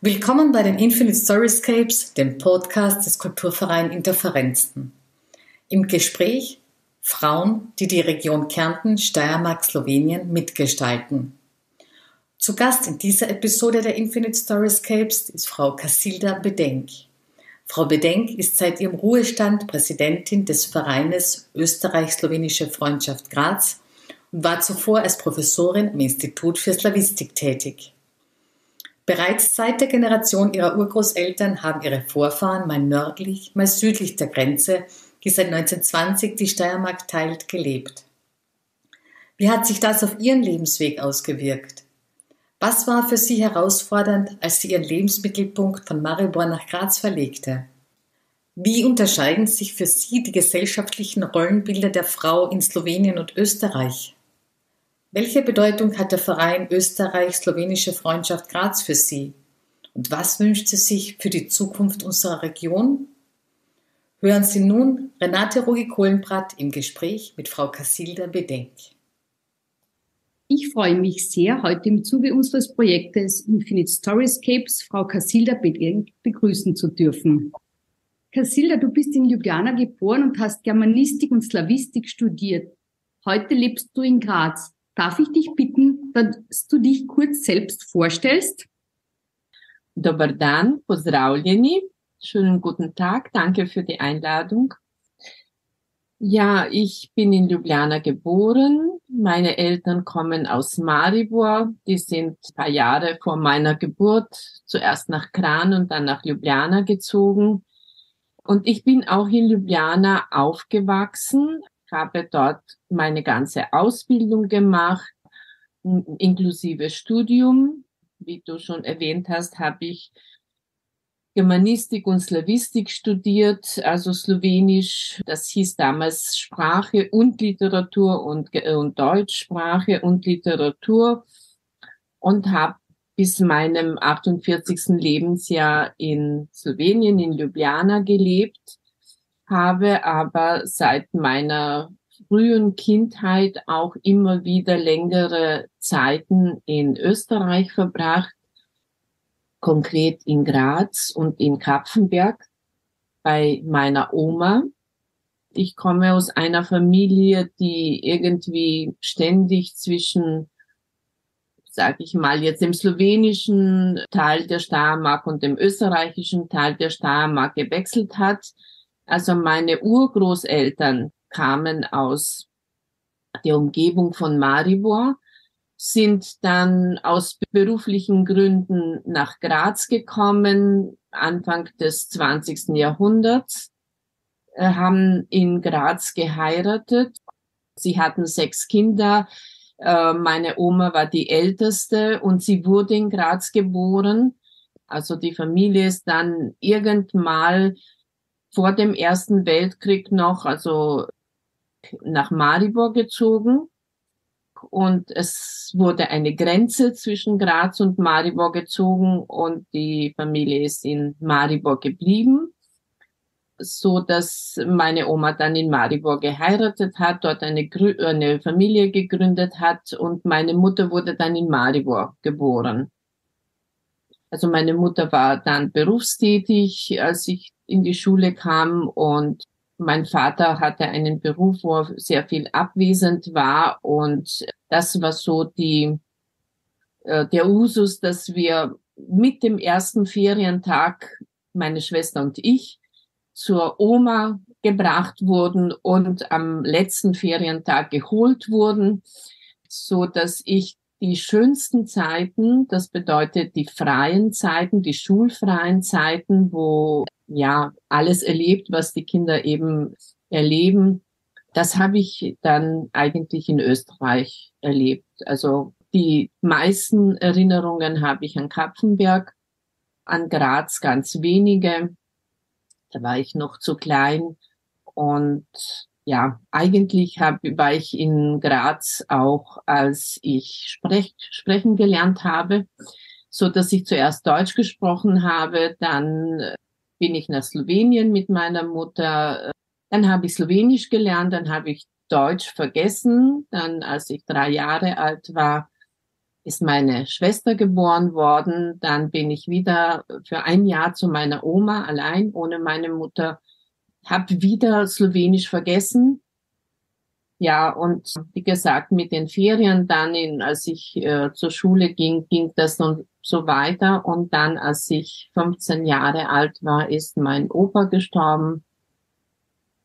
Willkommen bei den Infinite Storyscapes, dem Podcast des Kulturvereins Interferenzen. Im Gespräch Frauen, die die Region Kärnten, Steiermark, Slowenien mitgestalten. Zu Gast in dieser Episode der Infinite Storyscapes ist Frau Kasilda Bedenk. Frau Bedenk ist seit ihrem Ruhestand Präsidentin des Vereines Österreich-Slowenische Freundschaft Graz und war zuvor als Professorin am Institut für Slawistik tätig. Bereits seit der Generation ihrer Urgroßeltern haben ihre Vorfahren mal nördlich, mal südlich der Grenze, die seit 1920 die Steiermark teilt, gelebt. Wie hat sich das auf ihren Lebensweg ausgewirkt? Was war für sie herausfordernd, als sie ihren Lebensmittelpunkt von Maribor nach Graz verlegte? Wie unterscheiden sich für sie die gesellschaftlichen Rollenbilder der Frau in Slowenien und Österreich? Welche Bedeutung hat der Verein Österreich-Slowenische Freundschaft Graz für Sie? Und was wünscht sie sich für die Zukunft unserer Region? Hören Sie nun Renate Rugi-Kohlenbrath im Gespräch mit Frau Kasilda Bedenk. Ich freue mich sehr, heute im Zuge unseres Projektes Infinite Storyscapes Frau Kasilda Bedenk begrüßen zu dürfen. Kasilda, du bist in Ljubljana geboren und hast Germanistik und Slawistik studiert. Heute lebst du in Graz. Darf ich dich bitten, dass du dich kurz selbst vorstellst? Dobar dan, pozdravljeni. Schönen guten Tag, danke für die Einladung. Ja, ich bin in Ljubljana geboren. Meine Eltern kommen aus Maribor. Die sind ein paar Jahre vor meiner Geburt zuerst nach Kranj und dann nach Ljubljana gezogen. Und ich bin auch in Ljubljana aufgewachsen. Habe dort meine ganze Ausbildung gemacht, inklusive Studium. Wie du schon erwähnt hast, habe ich Germanistik und Slawistik studiert, also Slowenisch. Das hieß damals Sprache und Literatur und Deutschsprache und Literatur und habe bis meinem 48. Lebensjahr in Slowenien, in Ljubljana gelebt. Habe aber seit meiner frühen Kindheit auch immer wieder längere Zeiten in Österreich verbracht, konkret in Graz und in Kapfenberg bei meiner Oma. Ich komme aus einer Familie, die irgendwie ständig zwischen, sag ich mal, jetzt dem slowenischen Teil der Steiermark und dem österreichischen Teil der Steiermark gewechselt hat. Also meine Urgroßeltern kamen aus der Umgebung von Maribor, sind dann aus beruflichen Gründen nach Graz gekommen, Anfang des 20. Jahrhunderts, haben in Graz geheiratet. Sie hatten 6 Kinder. Meine Oma war die älteste und sie wurde in Graz geboren. Also die Familie ist dann irgendwann vor dem Ersten Weltkrieg noch, also nach Maribor gezogen. Und es wurde eine Grenze zwischen Graz und Maribor gezogen und die Familie ist in Maribor geblieben, so dass meine Oma dann in Maribor geheiratet hat, dort eine Familie gegründet hat und meine Mutter wurde dann in Maribor geboren. Also meine Mutter war dann berufstätig, als ich in die Schule kam und mein Vater hatte einen Beruf, wo er sehr viel abwesend war und das war so der Usus, dass wir mit dem ersten Ferientag, meine Schwester und ich, zur Oma gebracht wurden und am letzten Ferientag geholt wurden, so dass ich die schönsten Zeiten, das bedeutet die freien Zeiten, die schulfreien Zeiten, wo ja alles erlebt, was die Kinder eben erleben, das habe ich dann eigentlich in Österreich erlebt. Also die meisten Erinnerungen habe ich an Kapfenberg, an Graz ganz wenige. Da war ich noch zu klein und ja, eigentlich war ich in Graz auch, als ich sprechen gelernt habe, so dass ich zuerst Deutsch gesprochen habe, dann bin ich nach Slowenien mit meiner Mutter, dann habe ich Slowenisch gelernt, dann habe ich Deutsch vergessen, dann als ich 3 Jahre alt war, ist meine Schwester geboren worden. Dann bin ich wieder für ein Jahr zu meiner Oma allein, ohne meine Mutter. Habe wieder Slowenisch vergessen. Ja, und wie gesagt, mit den Ferien dann, als ich zur Schule ging das dann so weiter. Und dann, als ich 15 Jahre alt war, ist mein Opa gestorben.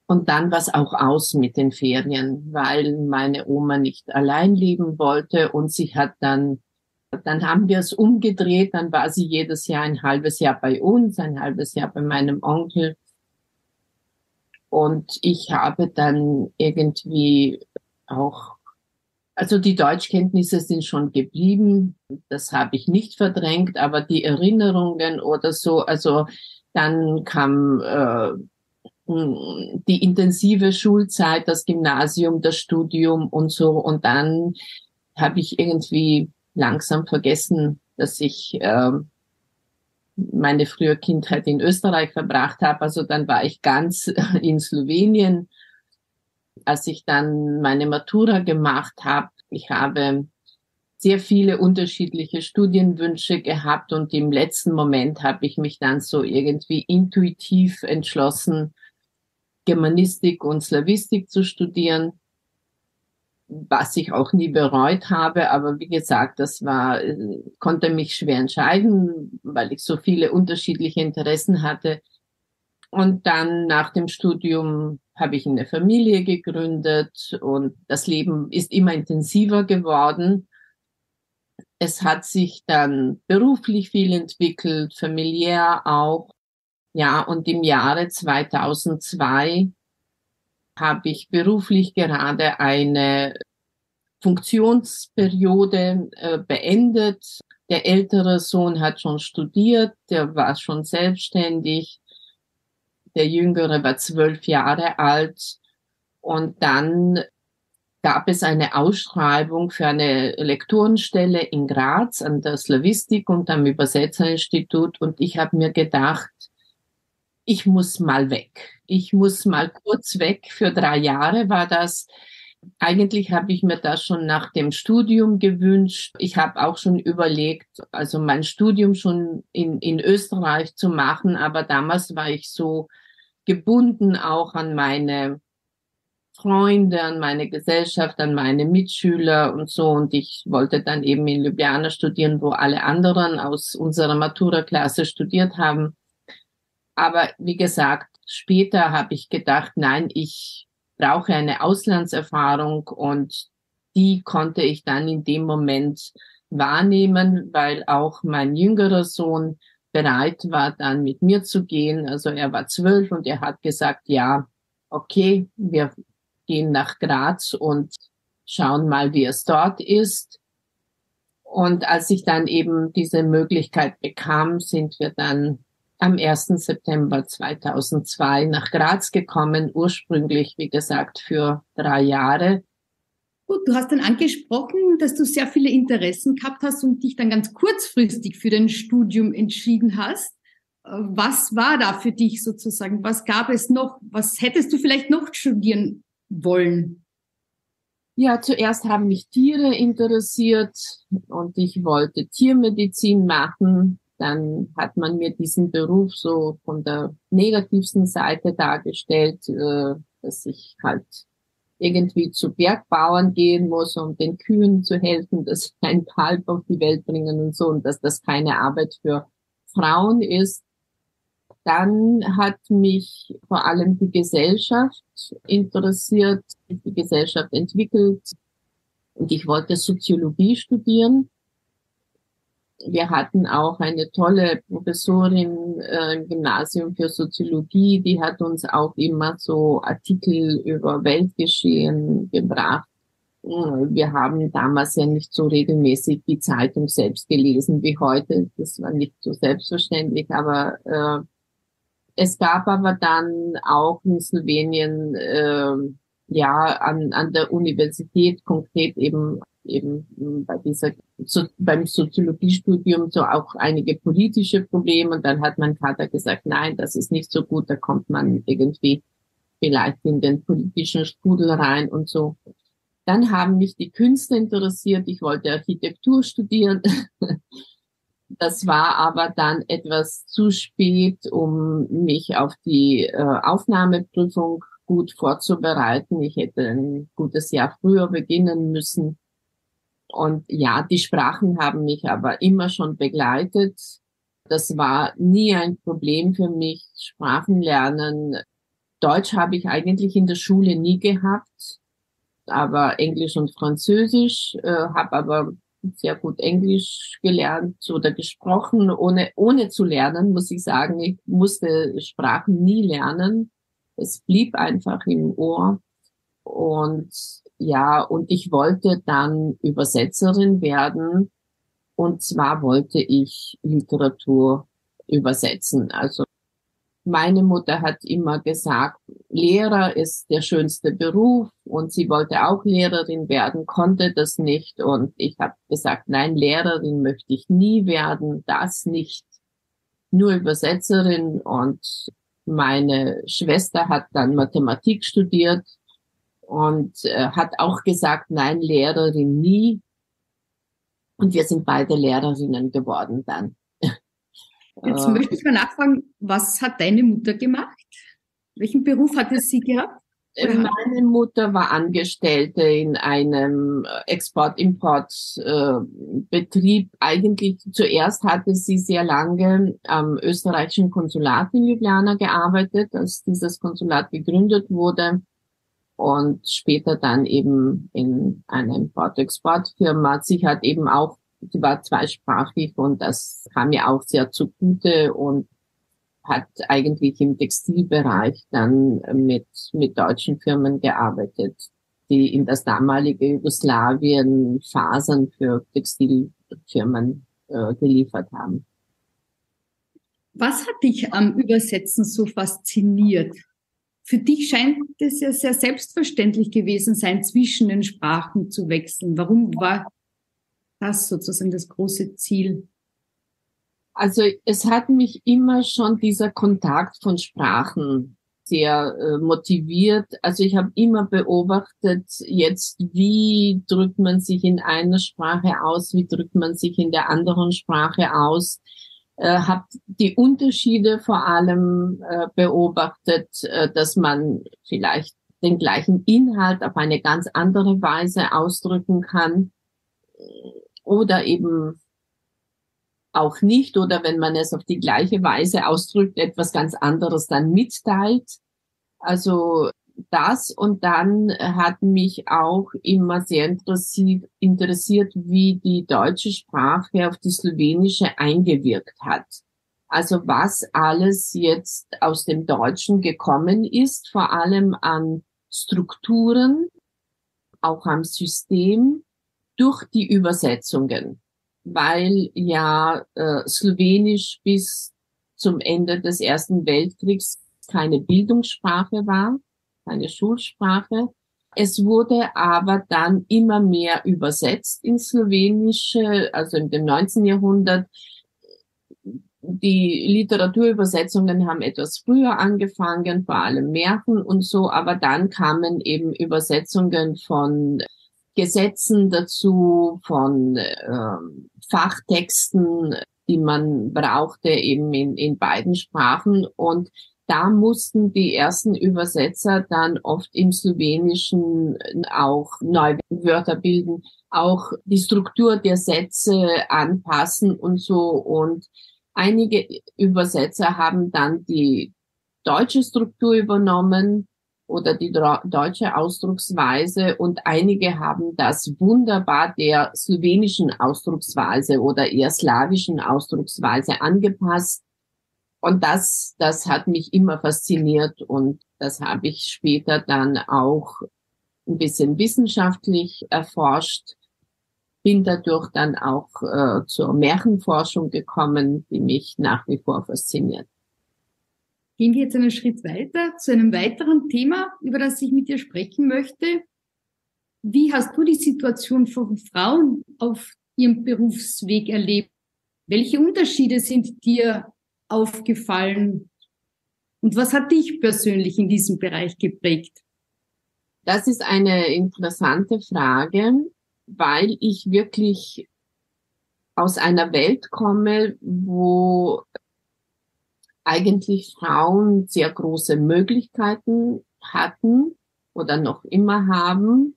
Und dann war es auch aus mit den Ferien, weil meine Oma nicht allein leben wollte. Und sie hat dann haben wir es umgedreht. Dann war sie jedes Jahr ein halbes Jahr bei uns, ein halbes Jahr bei meinem Onkel. Und ich habe dann irgendwie auch, also die Deutschkenntnisse sind schon geblieben, das habe ich nicht verdrängt, aber die Erinnerungen oder so, also dann kam die intensive Schulzeit, das Gymnasium, das Studium und so, und dann habe ich irgendwie langsam vergessen, dass ich meine frühe Kindheit in Österreich verbracht habe. Also dann war ich ganz in Slowenien, als ich dann meine Matura gemacht habe. Ich habe sehr viele unterschiedliche Studienwünsche gehabt und im letzten Moment habe ich mich dann so irgendwie intuitiv entschlossen, Germanistik und Slawistik zu studieren, was ich auch nie bereut habe. Aber wie gesagt, konnte mich schwer entscheiden, weil ich so viele unterschiedliche Interessen hatte. Und dann nach dem Studium habe ich eine Familie gegründet und das Leben ist immer intensiver geworden. Es hat sich dann beruflich viel entwickelt, familiär auch. Ja, und im Jahre 2002 habe ich beruflich gerade eine Funktionsperiode beendet. Der ältere Sohn hat schon studiert, der war schon selbstständig. Der jüngere war 12 Jahre alt. Und dann gab es eine Ausschreibung für eine Lektorenstelle in Graz an der Slawistik und am Übersetzerinstitut. Und ich habe mir gedacht, ich muss mal weg. Ich muss mal kurz weg. Für 3 Jahre war das. Eigentlich habe ich mir das schon nach dem Studium gewünscht. Ich habe auch schon überlegt, also mein Studium schon in Österreich zu machen. Aber damals war ich so gebunden auch an meine Freunde, an meine Gesellschaft, an meine Mitschüler und so. Und ich wollte dann eben in Ljubljana studieren, wo alle anderen aus unserer Matura-Klasse studiert haben. Aber wie gesagt, später habe ich gedacht, nein, ich brauche eine Auslandserfahrung und die konnte ich dann in dem Moment wahrnehmen, weil auch mein jüngerer Sohn bereit war, dann mit mir zu gehen. Also er war 12 und er hat gesagt, ja, okay, wir gehen nach Graz und schauen mal, wie es dort ist. Und als ich dann eben diese Möglichkeit bekam, sind wir dann am 1. September 2002 nach Graz gekommen, ursprünglich, wie gesagt, für 3 Jahre. Gut, du hast dann angesprochen, dass du sehr viele Interessen gehabt hast und dich dann ganz kurzfristig für dein Studium entschieden hast. Was war da für dich sozusagen? Was gab es noch? Was hättest du vielleicht noch studieren wollen? Ja, zuerst haben mich Tiere interessiert und ich wollte Tiermedizin machen. Dann hat man mir diesen Beruf so von der negativsten Seite dargestellt, dass ich halt irgendwie zu Bergbauern gehen muss, um den Kühen zu helfen, dass sie ein Kalb auf die Welt bringen und so, und dass das keine Arbeit für Frauen ist. Dann hat mich vor allem die Gesellschaft interessiert, die Gesellschaft entwickelt, und ich wollte Soziologie studieren. Wir hatten auch eine tolle Professorin im Gymnasium für Soziologie, die hat uns auch immer so Artikel über Weltgeschehen gebracht. Wir haben damals ja nicht so regelmäßig die Zeitung selbst gelesen wie heute. Das war nicht so selbstverständlich, aber es gab aber dann auch in Slowenien an der Universität konkret eben beim Soziologiestudium so auch einige politische Probleme, und dann hat mein Vater gesagt, nein, das ist nicht so gut, da kommt man irgendwie vielleicht in den politischen Strudel rein und so. Dann haben mich die Künste interessiert. Ich wollte Architektur studieren. Das war aber dann etwas zu spät, um mich auf die Aufnahmeprüfung gut vorzubereiten. Ich hätte ein gutes Jahr früher beginnen müssen. Und ja, die Sprachen haben mich aber immer schon begleitet. Das war nie ein Problem für mich. Sprachen lernen. Deutsch habe ich eigentlich in der Schule nie gehabt, aber Englisch und Französisch, habe aber sehr gut Englisch gelernt oder gesprochen, ohne zu lernen, muss ich sagen. Ich musste Sprachen nie lernen. Es blieb einfach im Ohr. Und ja, und ich wollte dann Übersetzerin werden. Und zwar wollte ich Literatur übersetzen. Also meine Mutter hat immer gesagt, Lehrer ist der schönste Beruf, und sie wollte auch Lehrerin werden, konnte das nicht. Und ich habe gesagt, nein, Lehrerin möchte ich nie werden, das nicht, nur Übersetzerin. Und meine Schwester hat dann Mathematik studiert und hat auch gesagt, nein, Lehrerin nie. Und wir sind beide Lehrerinnen geworden dann. Jetzt möchte ich mal nachfragen, was hat deine Mutter gemacht? Welchen Beruf hatte sie gehabt? Meine Mutter war Angestellte in einem Export-Import-Betrieb. Eigentlich zuerst hatte sie sehr lange am österreichischen Konsulat in Ljubljana gearbeitet, als dieses Konsulat gegründet wurde. Und später dann eben in einer Import-Export-Firma. Sie war zweisprachig, und das kam ihr auch sehr zugute, und hat eigentlich im Textilbereich dann mit deutschen Firmen gearbeitet, die in das damalige Jugoslawien Fasern für Textilfirmen geliefert haben. Was hat dich am Übersetzen so fasziniert? Für dich scheint es ja sehr selbstverständlich gewesen sein, zwischen den Sprachen zu wechseln. Warum war das sozusagen das große Ziel? Also es hat mich immer schon dieser Kontakt von Sprachen sehr motiviert. Also ich habe immer beobachtet, jetzt wie drückt man sich in einer Sprache aus, wie drückt man sich in der anderen Sprache aus. Habe die Unterschiede vor allem beobachtet, dass man vielleicht den gleichen Inhalt auf eine ganz andere Weise ausdrücken kann oder eben auch nicht, oder wenn man es auf die gleiche Weise ausdrückt, etwas ganz anderes dann mitteilt. Also das, und dann hat mich auch immer sehr interessiert, wie die deutsche Sprache auf die slowenische eingewirkt hat. Also was alles jetzt aus dem Deutschen gekommen ist, vor allem an Strukturen, auch am System, durch die Übersetzungen. Weil ja Slowenisch bis zum Ende des Ersten Weltkriegs keine Bildungssprache war, keine Schulsprache. Es wurde aber dann immer mehr übersetzt ins Slowenische, also im 19. Jahrhundert. Die Literaturübersetzungen haben etwas früher angefangen, vor allem Märchen und so, aber dann kamen eben Übersetzungen von Gesetzen dazu, von Fachtexten, die man brauchte eben in beiden Sprachen. Und da mussten die ersten Übersetzer dann oft im Slowenischen auch neue Wörter bilden, auch die Struktur der Sätze anpassen und so. Und einige Übersetzer haben dann die deutsche Struktur übernommen oder die deutsche Ausdrucksweise, und einige haben das wunderbar der slowenischen Ausdrucksweise oder eher slawischen Ausdrucksweise angepasst. Und das hat mich immer fasziniert, und das habe ich später dann auch ein bisschen wissenschaftlich erforscht. Bin dadurch dann auch zur Märchenforschung gekommen, die mich nach wie vor fasziniert. Gehen wir jetzt einen Schritt weiter zu einem weiteren Thema, über das ich mit dir sprechen möchte. Wie hast du die Situation von Frauen auf ihrem Berufsweg erlebt? Welche Unterschiede sind dir aufgefallen? Und was hat dich persönlich in diesem Bereich geprägt? Das ist eine interessante Frage, weil ich wirklich aus einer Welt komme, wo eigentlich Frauen sehr große Möglichkeiten hatten oder noch immer haben,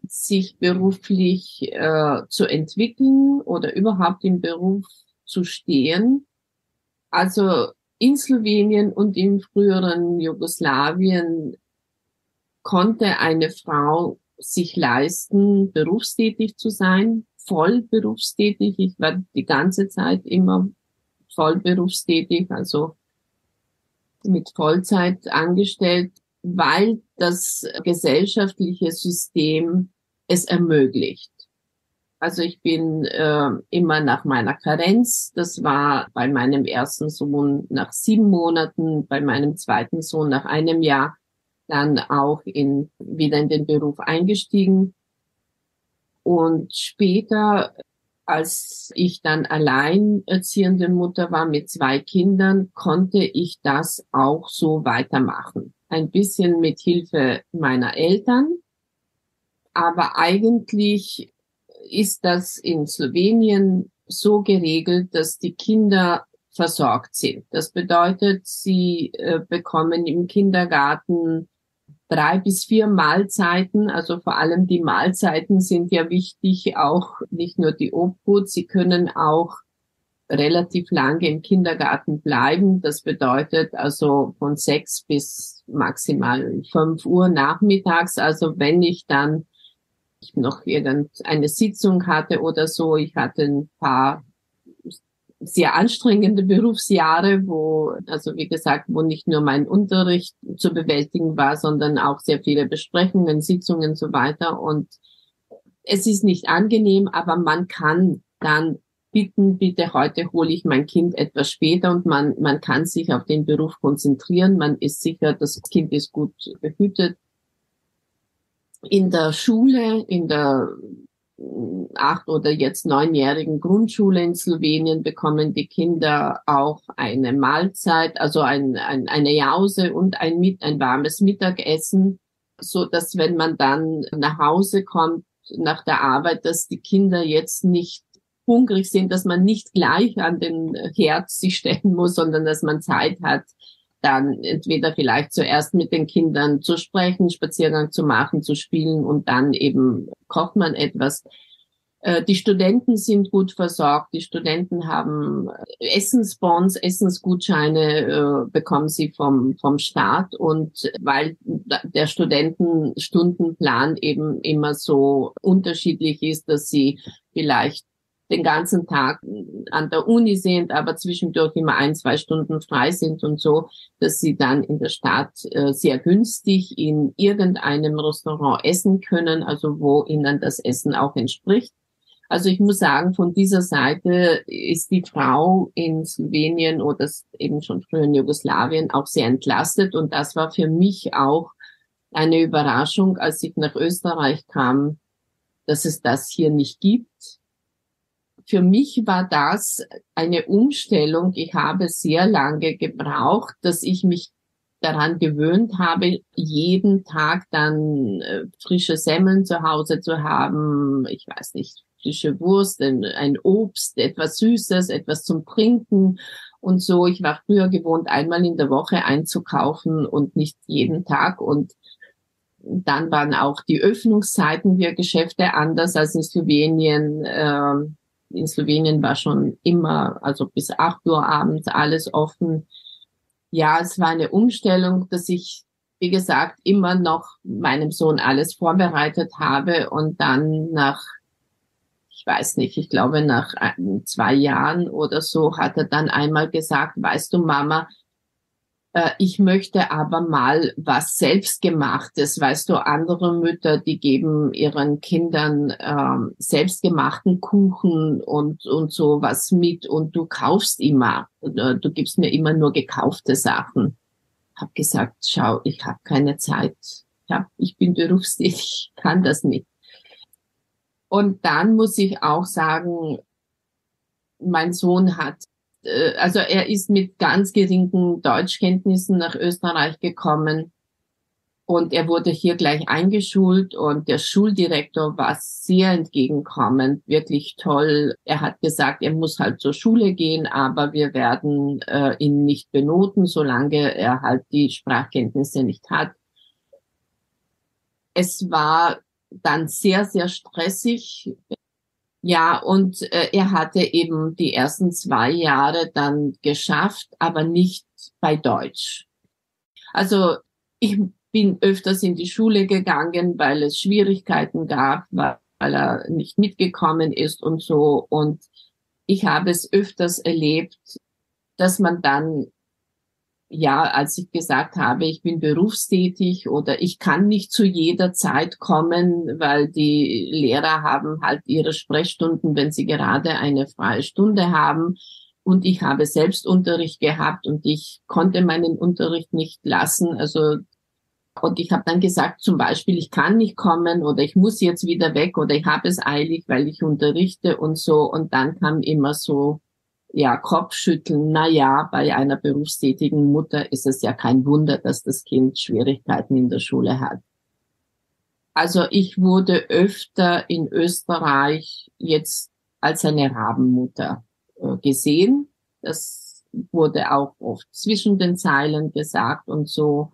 sich beruflich zu entwickeln oder überhaupt im Beruf zu stehen. Also in Slowenien und im früheren Jugoslawien konnte eine Frau sich leisten, berufstätig zu sein, voll berufstätig. Ich war die ganze Zeit immer voll berufstätig, also mit Vollzeit angestellt, weil das gesellschaftliche System es ermöglicht. Also ich bin immer nach meiner Karenz, das war bei meinem ersten Sohn nach 7 Monaten, bei meinem zweiten Sohn nach einem Jahr, dann auch wieder in den Beruf eingestiegen. Und später, als ich dann alleinerziehende Mutter war mit 2 Kindern, konnte ich das auch so weitermachen. Ein bisschen mit Hilfe meiner Eltern, aber eigentlich ist das in Slowenien so geregelt, dass die Kinder versorgt sind. Das bedeutet, sie bekommen im Kindergarten 3 bis 4 Mahlzeiten, also vor allem die Mahlzeiten sind ja wichtig, auch nicht nur die Obhut, sie können auch relativ lange im Kindergarten bleiben. Das bedeutet also von 6 bis maximal 5 Uhr nachmittags. Also wenn ich dann noch irgendeine Sitzung hatte oder so, ich hatte ein paar sehr anstrengende Berufsjahre, also wie gesagt, wo nicht nur mein Unterricht zu bewältigen war, sondern auch sehr viele Besprechungen, Sitzungen und so weiter. Und es ist nicht angenehm, aber man kann dann bitten, bitte heute hole ich mein Kind etwas später und man kann sich auf den Beruf konzentrieren. Man ist sicher, das Kind ist gut behütet. In der Schule, in der 8- oder jetzt 9-jährigen Grundschule in Slowenien bekommen die Kinder auch eine Mahlzeit, also eine Jause und ein warmes Mittagessen, so dass wenn man dann nach Hause kommt nach der Arbeit, dass die Kinder jetzt nicht hungrig sind, dass man nicht gleich an den Herd sich stellen muss, sondern dass man Zeit hat, dann entweder vielleicht zuerst mit den Kindern zu sprechen, Spaziergang zu machen, zu spielen und dann eben kocht man etwas. Die Studenten sind gut versorgt. Die Studenten haben Essensbons, Essensgutscheine bekommen sie vom Staat. Und weil der Studentenstundenplan eben immer so unterschiedlich ist, dass sie vielleicht den ganzen Tag an der Uni sind, aber zwischendurch immer 1-2 Stunden frei sind und so, dass sie dann in der Stadt sehr günstig in irgendeinem Restaurant essen können, also wo ihnen das Essen auch entspricht. Also ich muss sagen, von dieser Seite ist die Frau in Slowenien oder eben schon früher in Jugoslawien auch sehr entlastet. Und das war für mich auch eine Überraschung, als ich nach Österreich kam, dass es das hier nicht gibt. Für mich war das eine Umstellung. Ich habe sehr lange gebraucht, dass ich mich daran gewöhnt habe, jeden Tag dann frische Semmeln zu Hause zu haben. Ich weiß nicht, frische Wurst, ein Obst, etwas Süßes, etwas zum Trinken und so. Ich war früher gewohnt, einmal in der Woche einzukaufen und nicht jeden Tag. Und dann waren auch die Öffnungszeiten der Geschäfte anders als in Slowenien. In Slowenien war schon immer, also bis 8 Uhr abends alles offen. Ja, es war eine Umstellung, dass ich, wie gesagt, immer noch meinem Sohn alles vorbereitet habe und dann ich weiß nicht, ich glaube nach 2 Jahren oder so hat er dann einmal gesagt, weißt du, Mama, ich möchte aber mal was Selbstgemachtes. Weißt du, andere Mütter, die geben ihren Kindern selbstgemachten Kuchen und so was mit und du kaufst immer. Du gibst mir immer nur gekaufte Sachen. Hab gesagt, schau, ich habe keine Zeit. Ich bin berufstätig, ich kann das nicht. Und dann muss ich auch sagen, mein Sohn also er ist mit ganz geringen Deutschkenntnissen nach Österreich gekommen Und er wurde hier gleich eingeschult und der Schuldirektor war sehr entgegenkommend, wirklich toll. Er hat gesagt, er muss halt zur Schule gehen, aber wir werden ihn nicht benoten, solange er halt die Sprachkenntnisse nicht hat. Es war dann sehr, sehr stressig. Ja, und er hatte eben die ersten 2 Jahre dann geschafft, aber nicht bei Deutsch. Also ich bin öfters in die Schule gegangen, weil es Schwierigkeiten gab, weil er nicht mitgekommen ist und so. Und ich habe es öfters erlebt, dass man dann, ja, als ich gesagt habe, ich bin berufstätig oder ich kann nicht zu jeder Zeit kommen, weil die Lehrer haben halt ihre Sprechstunden, wenn sie gerade eine freie Stunde haben. Und ich habe selbst Unterricht gehabt und ich konnte meinen Unterricht nicht lassen. Also, und ich habe dann gesagt, zum Beispiel, ich kann nicht kommen oder ich muss jetzt wieder weg oder ich habe es eilig, weil ich unterrichte und so. Und dann kam immer so, ja, Kopfschütteln. Na ja, bei einer berufstätigen Mutter ist es ja kein Wunder, dass das Kind Schwierigkeiten in der Schule hat. Also ich wurde öfter in Österreich jetzt als eine Rabenmutter gesehen. Das wurde auch oft zwischen den Zeilen gesagt und so.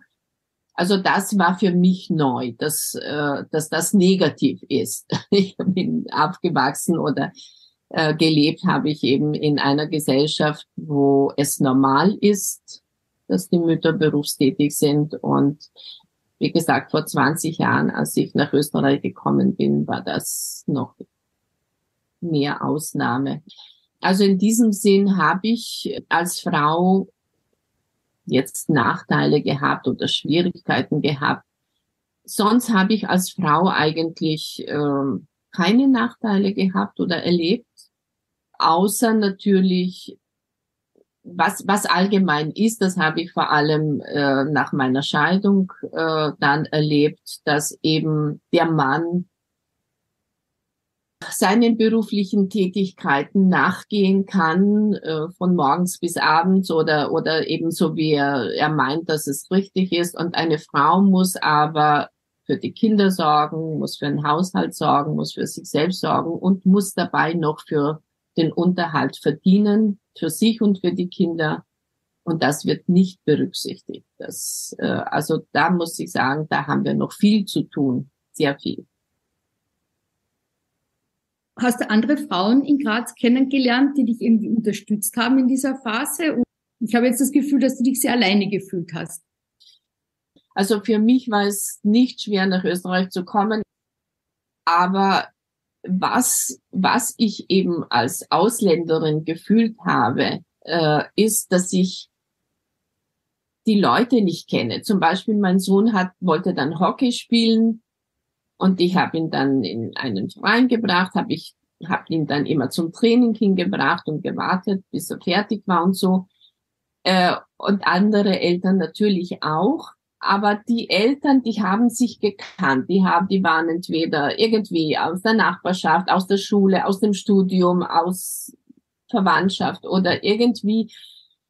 Also das war für mich neu, dass das negativ ist. Ich bin aufgewachsen oder gelebt habe ich eben in einer Gesellschaft, wo es normal ist, dass die Mütter berufstätig sind. Und wie gesagt, vor 20 Jahren, als ich nach Österreich gekommen bin, war das noch mehr Ausnahme. Also in diesem Sinn habe ich als Frau jetzt Nachteile gehabt oder Schwierigkeiten gehabt. Sonst habe ich als Frau eigentlich keine Nachteile gehabt oder erlebt, außer natürlich, was allgemein ist, das habe ich vor allem nach meiner Scheidung dann erlebt, dass eben der Mann seinen beruflichen Tätigkeiten nachgehen kann, von morgens bis abends oder eben so wie er meint, dass es richtig ist. Und eine Frau muss aber für die Kinder sorgen, muss für den Haushalt sorgen, muss für sich selbst sorgen und muss dabei noch für den Unterhalt verdienen, für sich und für die Kinder. Und das wird nicht berücksichtigt. Also da muss ich sagen, da haben wir noch viel zu tun, sehr viel. Hast du andere Frauen in Graz kennengelernt, die dich irgendwie unterstützt haben in dieser Phase? Und ich habe jetzt das Gefühl, dass du dich sehr alleine gefühlt hast. Also für mich war es nicht schwer, nach Österreich zu kommen. Aber was ich eben als Ausländerin gefühlt habe, ist, dass ich die Leute nicht kenne. Zum Beispiel mein Sohn wollte dann Hockey spielen. Und ich habe ihn dann in einen Verein gebracht, habe ihn dann immer zum Training hingebracht und gewartet, bis er fertig war und so. Und andere Eltern natürlich auch. Aber die Eltern, die haben sich gekannt. Die waren entweder irgendwie aus der Nachbarschaft, aus der Schule, aus dem Studium, aus Verwandtschaft oder irgendwie,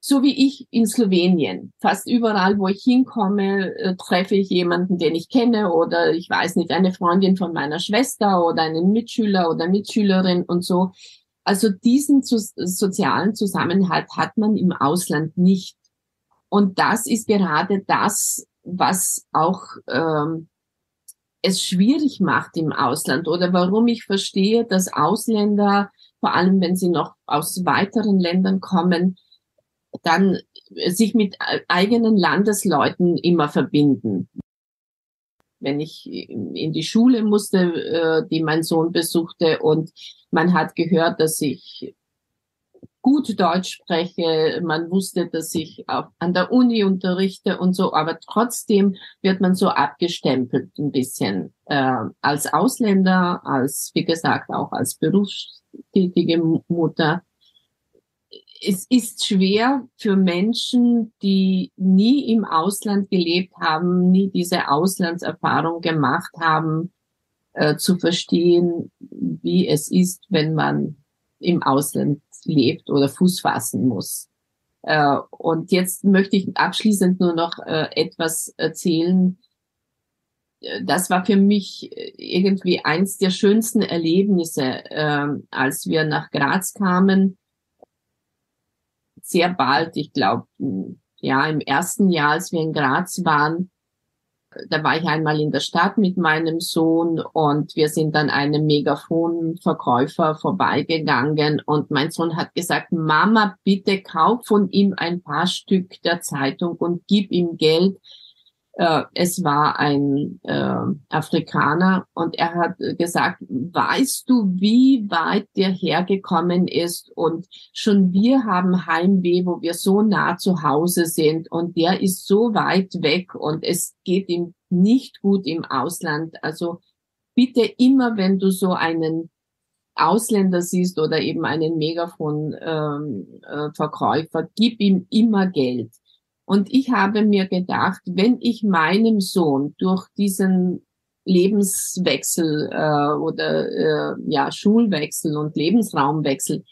so wie ich in Slowenien. Fast überall, wo ich hinkomme, treffe ich jemanden, den ich kenne oder ich weiß nicht, eine Freundin von meiner Schwester oder einen Mitschüler oder Mitschülerin und so. Also diesen sozialen Zusammenhalt hat man im Ausland nicht. Und das ist gerade das, was auch es schwierig macht im Ausland oder warum ich verstehe, dass Ausländer, vor allem wenn sie noch aus weiteren Ländern kommen, dann sich mit eigenen Landesleuten immer verbinden. Wenn ich in die Schule musste, die mein Sohn besuchte und man hat gehört, dass ich gut Deutsch spreche, man wusste, dass ich auch an der Uni unterrichte und so, aber trotzdem wird man so abgestempelt ein bisschen als Ausländer, als, wie gesagt, auch als berufstätige Mutter. Es ist schwer für Menschen, die nie im Ausland gelebt haben, nie diese Auslandserfahrung gemacht haben, zu verstehen, wie es ist, wenn man im Ausland lebt oder Fuß fassen muss. Und jetzt möchte ich abschließend nur noch etwas erzählen. das war für mich irgendwie eins der schönsten Erlebnisse, als wir nach Graz kamen. Sehr bald, ich glaube, ja, im ersten Jahr, als wir in Graz waren, da war ich einmal in der Stadt mit meinem Sohn und wir sind an einem Megafonverkäufer vorbeigegangen und mein Sohn hat gesagt, Mama, bitte kauf von ihm ein paar Stück der Zeitung und gib ihm Geld. Es war ein Afrikaner und er hat gesagt, weißt du, wie weit der hergekommen ist und schon wir haben Heimweh, wo wir so nah zu Hause sind und der ist so weit weg und es geht ihm nicht gut im Ausland. Also bitte immer, wenn du so einen Ausländer siehst oder eben einen Megafon-Verkäufer, gib ihm immer Geld. Und ich habe mir gedacht, wenn ich meinem Sohn durch diesen Lebenswechsel oder ja Schulwechsel und Lebensraumwechsel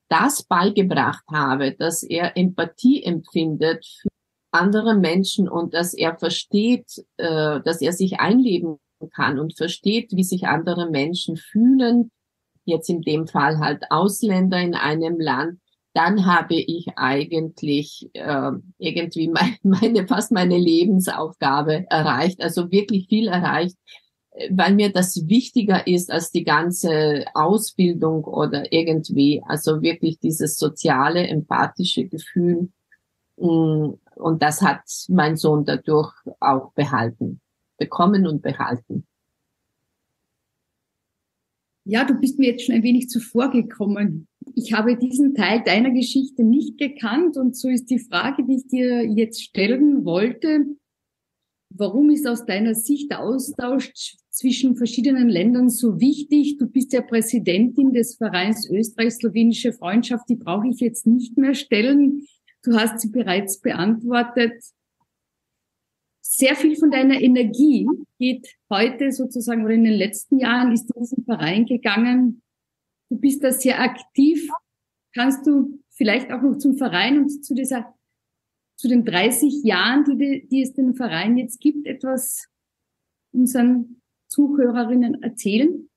das beigebracht habe, dass er Empathie empfindet für andere Menschen und dass er versteht, dass er sich einleben kann und versteht, wie sich andere Menschen fühlen, jetzt in dem Fall halt Ausländer in einem Land, dann habe ich eigentlich irgendwie fast meine Lebensaufgabe erreicht, also wirklich viel erreicht, weil mir das wichtiger ist als die ganze Ausbildung oder irgendwie, also wirklich dieses soziale, empathische Gefühl. Und das hat mein Sohn dadurch auch bekommen und behalten. Ja, du bist mir jetzt schon ein wenig zuvor gekommen. Ich habe diesen Teil deiner Geschichte nicht gekannt und so ist die Frage, die ich dir jetzt stellen wollte, warum ist aus deiner Sicht der Austausch zwischen verschiedenen Ländern so wichtig? Du bist ja Präsidentin des Vereins Österreich-Slowenische Freundschaft, die brauche ich jetzt nicht mehr stellen. Du hast sie bereits beantwortet. Sehr viel von deiner Energie geht heute sozusagen oder in den letzten Jahren ist in diesen Verein gegangen. Du bist da sehr aktiv. Kannst du vielleicht auch noch zum Verein und zu den 30 Jahren, die es den Verein jetzt gibt, etwas unseren Zuhörerinnen erzählen?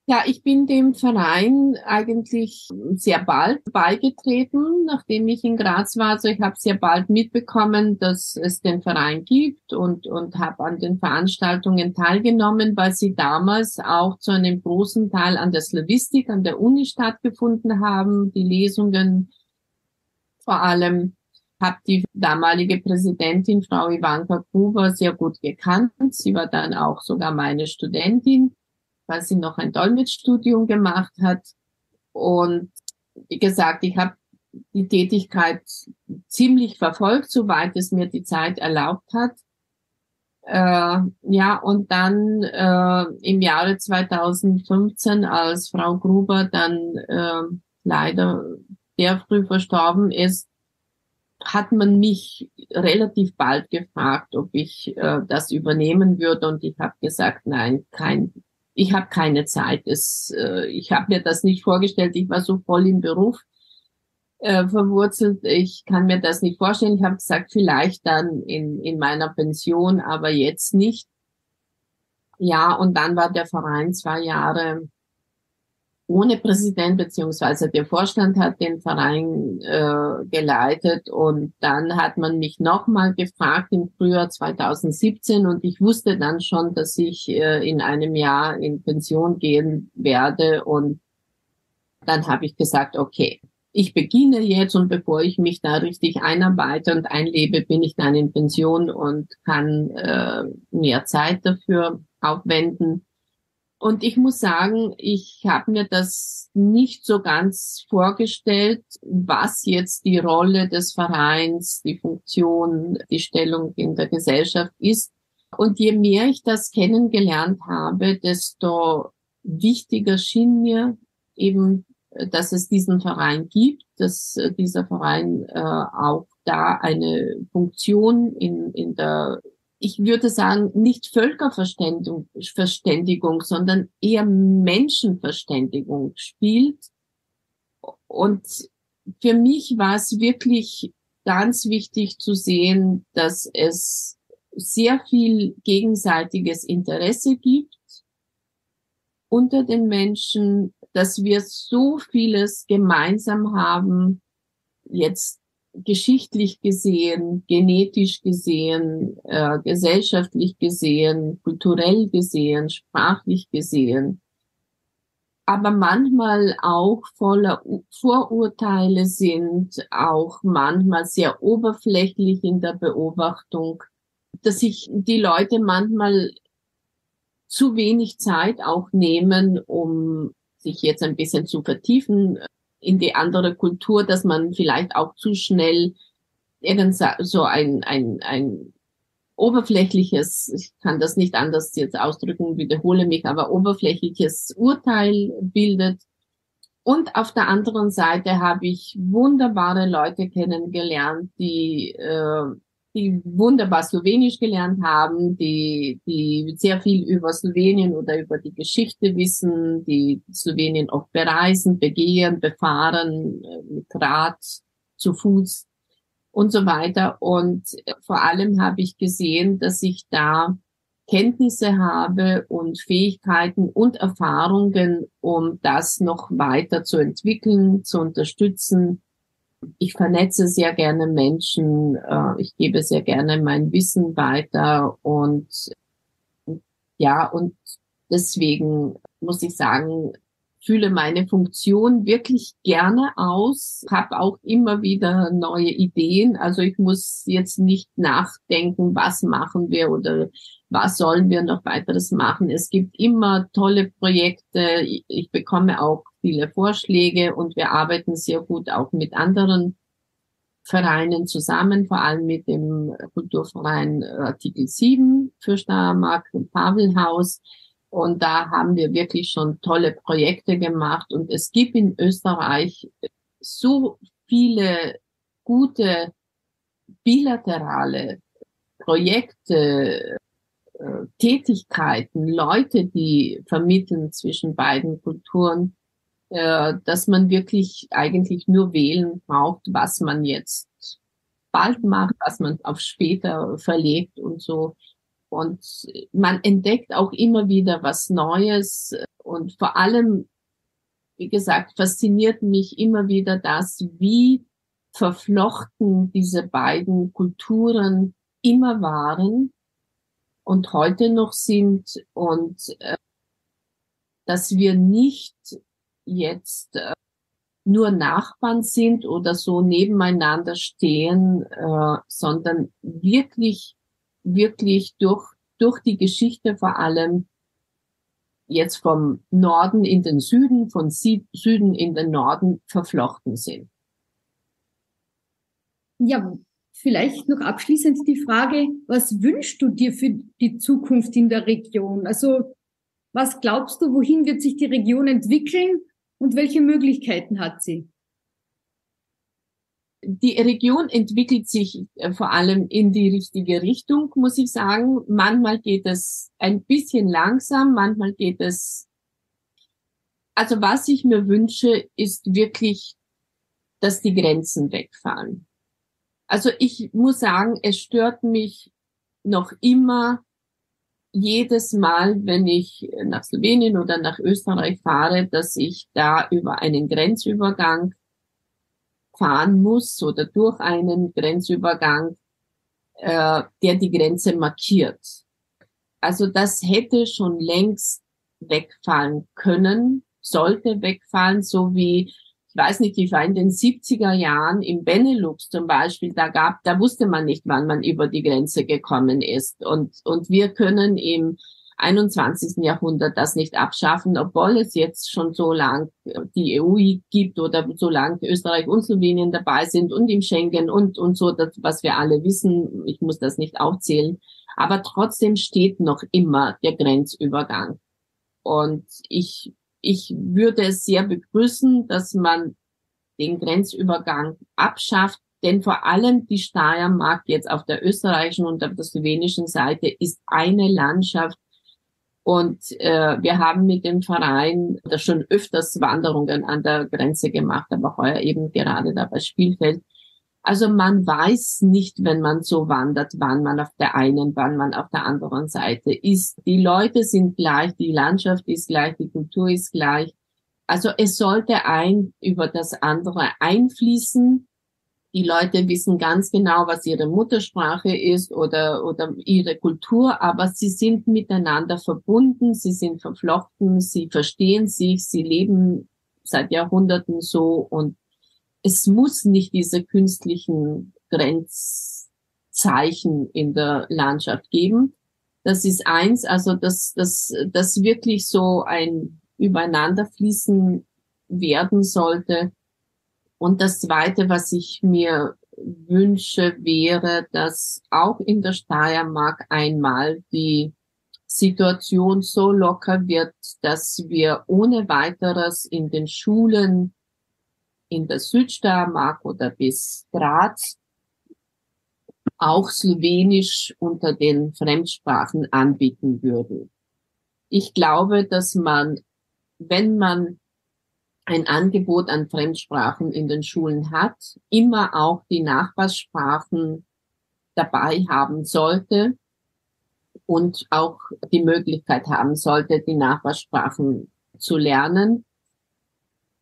Ja, ich bin dem Verein eigentlich sehr bald beigetreten, nachdem ich in Graz war. Also ich habe sehr bald mitbekommen, dass es den Verein gibt und habe an den Veranstaltungen teilgenommen, weil sie damals auch zu einem großen Teil an der Slawistik, an der Uni stattgefunden haben. Die Lesungen vor allem habe die damalige Präsidentin, Frau Ivanka Gruber, sehr gut gekannt. Sie war dann auch sogar meine Studentin, weil sie noch ein Dolmetschstudium gemacht hat. Und wie gesagt, ich habe die Tätigkeit ziemlich verfolgt, soweit es mir die Zeit erlaubt hat. Ja, und dann im Jahre 2015, als Frau Gruber dann leider sehr früh verstorben ist, hat man mich relativ bald gefragt, ob ich das übernehmen würde. Und ich habe gesagt, nein, ich habe keine Zeit. Ich habe mir das nicht vorgestellt. Ich war so voll im Beruf verwurzelt. Ich kann mir das nicht vorstellen. Ich habe gesagt, vielleicht dann in meiner Pension, aber jetzt nicht. Ja, und dann war der Verein 2 Jahre ohne Präsident, beziehungsweise der Vorstand hat den Verein geleitet und dann hat man mich nochmal gefragt im Frühjahr 2017 und ich wusste dann schon, dass ich in einem Jahr in Pension gehen werde und dann habe ich gesagt, okay, ich beginne jetzt und bevor ich mich da richtig einarbeite und einlebe, bin ich dann in Pension und kann mehr Zeit dafür aufwenden. Und ich muss sagen, ich habe mir das nicht so ganz vorgestellt, was jetzt die Rolle des Vereins, die Funktion, die Stellung in der Gesellschaft ist. Und je mehr ich das kennengelernt habe, desto wichtiger schien mir eben, dass es diesen Verein gibt, dass dieser Verein auch da eine Funktion in der, ich würde sagen, nicht Völkerverständigung, sondern eher Menschenverständigung spielt. Und für mich war es wirklich ganz wichtig zu sehen, dass es sehr viel gegenseitiges Interesse gibt unter den Menschen, dass wir so vieles gemeinsam haben, jetzt geschichtlich gesehen, genetisch gesehen, gesellschaftlich gesehen, kulturell gesehen, sprachlich gesehen, aber manchmal auch voller Vorurteile sind, auch manchmal sehr oberflächlich in der Beobachtung, dass sich die Leute manchmal zu wenig Zeit auch nehmen, um sich jetzt ein bisschen zu vertiefen in die andere Kultur, dass man vielleicht auch zu schnell irgend so ein oberflächliches, ich kann das nicht anders jetzt ausdrücken, wiederhole mich, aber oberflächliches Urteil bildet. Und auf der anderen Seite habe ich wunderbare Leute kennengelernt, die wunderbar Slowenisch gelernt haben, die sehr viel über Slowenien oder über die Geschichte wissen, die Slowenien oft bereisen, begehen, befahren, mit Rad, zu Fuß und so weiter. Und vor allem habe ich gesehen, dass ich da Kenntnisse habe und Fähigkeiten und Erfahrungen, um das noch weiter zu entwickeln, zu unterstützen. Ich vernetze sehr gerne Menschen, ich gebe sehr gerne mein Wissen weiter und ja, und deswegen muss ich sagen, fühle meine Funktion wirklich gerne aus, habe auch immer wieder neue Ideen. Also ich muss jetzt nicht nachdenken, was machen wir oder was sollen wir noch weiteres machen. Es gibt immer tolle Projekte. Ich bekomme auch viele Vorschläge und wir arbeiten sehr gut auch mit anderen Vereinen zusammen, vor allem mit dem Kulturverein Artikel 7 für Steiermark, dem Pavelhaus. Und da haben wir wirklich schon tolle Projekte gemacht. Und es gibt in Österreich so viele gute bilaterale Projekte, Tätigkeiten, Leute, die vermitteln zwischen beiden Kulturen, dass man wirklich eigentlich nur wählen braucht, was man jetzt bald macht, was man auf später verlegt und so. Und man entdeckt auch immer wieder was Neues. Und vor allem, wie gesagt, fasziniert mich immer wieder das, wie verflochten diese beiden Kulturen immer waren und heute noch sind. Und dass wir nicht jetzt nur Nachbarn sind oder so nebeneinander stehen, sondern wirklich durch die Geschichte vor allem jetzt vom Norden in den Süden, von Süden in den Norden verflochten sind. Ja, vielleicht noch abschließend die Frage, was wünschst du dir für die Zukunft in der Region? Also, was glaubst du, wohin wird sich die Region entwickeln und welche Möglichkeiten hat sie? Die Region entwickelt sich vor allem in die richtige Richtung, muss ich sagen. Manchmal geht es ein bisschen langsam, manchmal geht es, also was ich mir wünsche, ist wirklich, dass die Grenzen wegfallen. Also ich muss sagen, es stört mich noch immer jedes Mal, wenn ich nach Slowenien oder nach Österreich fahre, dass ich da über einen Grenzübergang fahren muss oder durch einen Grenzübergang, der die Grenze markiert. Also das hätte schon längst wegfallen können, sollte wegfallen, so wie, ich weiß nicht, ich war in den 70er Jahren im Benelux zum Beispiel, da wusste man nicht, wann man über die Grenze gekommen ist. Und wir können im 21. Jahrhundert das nicht abschaffen, obwohl es jetzt schon so lang die EU gibt oder so lang Österreich und Slowenien dabei sind und im Schengen und so, das, was wir alle wissen. Ich muss das nicht aufzählen. Aber trotzdem steht noch immer der Grenzübergang. Und ich würde es sehr begrüßen, dass man den Grenzübergang abschafft, denn vor allem die Steiermark jetzt auf der österreichischen und auf der slowenischen Seite ist eine Landschaft. Und wir haben mit dem Verein schon öfters Wanderungen an der Grenze gemacht, aber heuer eben gerade da bei Spielfeld. Also man weiß nicht, wenn man so wandert, wann man auf der einen, wann man auf der anderen Seite ist. Die Leute sind gleich, die Landschaft ist gleich, die Kultur ist gleich. Also es sollte ein über das andere einfließen. Die Leute wissen ganz genau, was ihre Muttersprache ist oder ihre Kultur, aber sie sind miteinander verbunden, sie sind verflochten, sie verstehen sich, sie leben seit Jahrhunderten so, und es muss nicht diese künstlichen Grenzzeichen in der Landschaft geben. Das ist eins, also dass wirklich so ein Übereinanderfließen werden sollte. Und das Zweite, was ich mir wünsche, wäre, dass auch in der Steiermark einmal die Situation so locker wird, dass wir ohne weiteres in den Schulen in der Südsteiermark oder bis Graz auch Slowenisch unter den Fremdsprachen anbieten würden. Ich glaube, dass man, wenn man ein Angebot an Fremdsprachen in den Schulen hat, immer auch die Nachbarsprachen dabei haben sollte und auch die Möglichkeit haben sollte, die Nachbarsprachen zu lernen.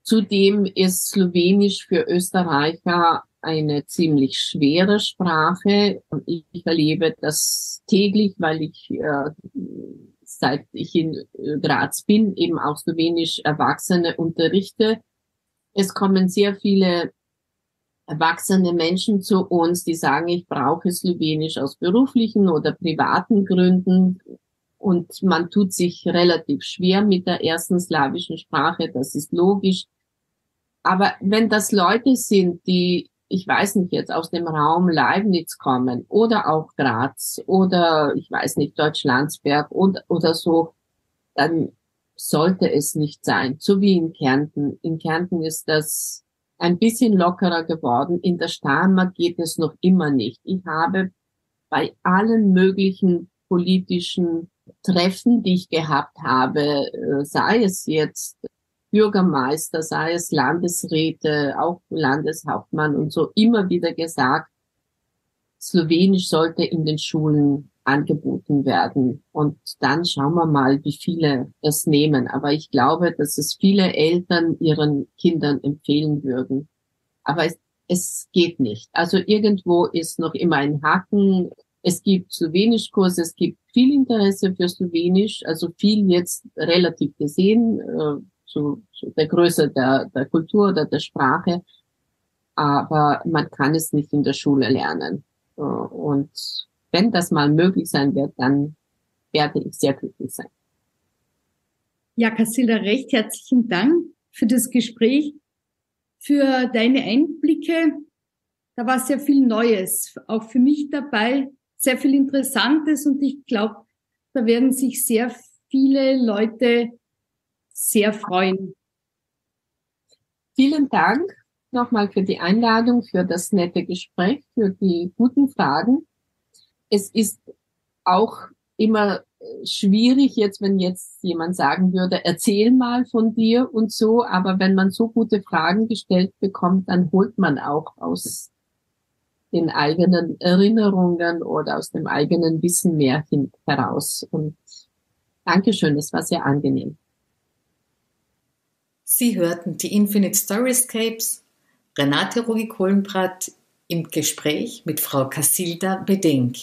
Zudem ist Slowenisch für Österreicher eine ziemlich schwere Sprache. Ich erlebe das täglich, weil ich seit ich in Graz bin, eben auch Slowenisch Erwachsene unterrichte. Es kommen sehr viele erwachsene Menschen zu uns, die sagen, ich brauche Slowenisch aus beruflichen oder privaten Gründen. Und man tut sich relativ schwer mit der ersten slawischen Sprache, das ist logisch. Aber wenn das Leute sind, die, ich weiß nicht, jetzt aus dem Raum Leibniz kommen oder auch Graz oder, ich weiß nicht, Deutschlandsberg oder so, dann sollte es nicht sein. So wie in Kärnten. In Kärnten ist das ein bisschen lockerer geworden. In der Steiermark geht es noch immer nicht. Ich habe bei allen möglichen politischen Treffen, die ich gehabt habe, sei es jetzt Bürgermeister, sei es Landesräte, auch Landeshauptmann und so, immer wieder gesagt, Slowenisch sollte in den Schulen angeboten werden. Und dann schauen wir mal, wie viele es nehmen. Aber ich glaube, dass es viele Eltern ihren Kindern empfehlen würden. Aber es geht nicht. Also irgendwo ist noch immer ein Haken. Es gibt Slowenischkurse, es gibt viel Interesse für Slowenisch, also viel jetzt relativ gesehen, zu der Größe der Kultur oder der Sprache. Aber man kann es nicht in der Schule lernen. Und wenn das mal möglich sein wird, dann werde ich sehr glücklich sein. Ja, Casilda, recht herzlichen Dank für das Gespräch, für deine Einblicke. Da war sehr viel Neues, auch für mich dabei, sehr viel Interessantes, und ich glaube, da werden sich sehr viele Leute sehr freuen. Vielen Dank nochmal für die Einladung, für das nette Gespräch, für die guten Fragen. Es ist auch immer schwierig jetzt, wenn jetzt jemand sagen würde, erzähl mal von dir und so, aber wenn man so gute Fragen gestellt bekommt, dann holt man auch aus den eigenen Erinnerungen oder aus dem eigenen Wissen mehr heraus. Und Dankeschön, es war sehr angenehm. Sie hörten die Infinite Storyscapes, Renate Rugi-Kohlenbrat im Gespräch mit Frau Casilda Bedenk.